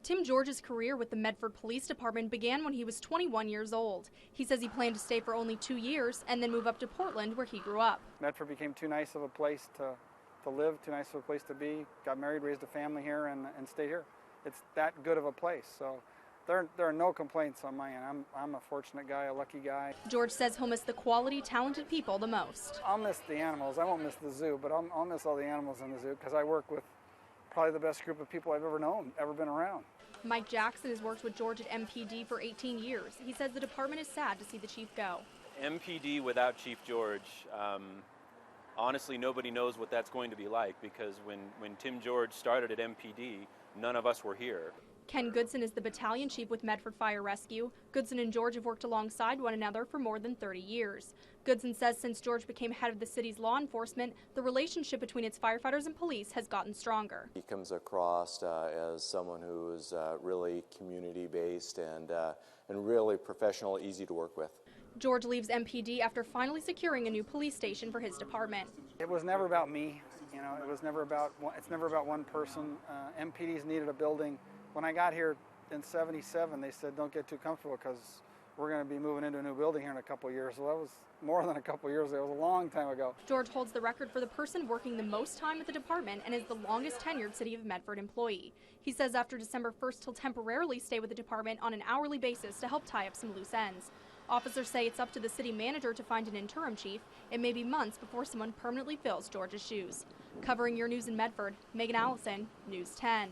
Tim George's career with the Medford Police Department began when he was 21 years old. He says he planned to stay for only 2 years and then move up to Portland, where he grew up. Medford became too nice of a place to live, too nice of a place to be. Got married, raised a family here, and stayed here. It's that good of a place. So there are no complaints on my end. I'm a fortunate guy, a lucky guy. George says he'll miss the quality, talented people the most. I'll miss the animals. I won't miss the zoo, but I'll miss all the animals in the zoo because I work with probably the best group of people I've ever known, ever been around. Mike Jackson has worked with George at MPD for 18 years. He says the department is sad to see the chief go. MPD without Chief George, honestly, nobody knows what that's going to be like, because when Tim George started at MPD, none of us were here. Ken Goodson is the battalion chief with Medford Fire Rescue. Goodson and George have worked alongside one another for more than 30 years. Goodson says since George became head of the city's law enforcement, the relationship between its firefighters and police has gotten stronger. He comes across as someone who is really community-based and really professional, easy to work with. George leaves MPD after finally securing a new police station for his department. It was never about me. You know, it's never about one person. MPD's needed a building. When I got here in '77, they said, don't get too comfortable because we're going to be moving into a new building here in a couple of years. Well, that was more than a couple of years ago. It was a long time ago. George holds the record for the person working the most time at the department and is the longest tenured City of Medford employee. He says after December 1st, he'll temporarily stay with the department on an hourly basis to help tie up some loose ends. Officers say it's up to the city manager to find an interim chief. It may be months before someone permanently fills George's shoes. Covering your news in Medford, Megan Allison, News 10.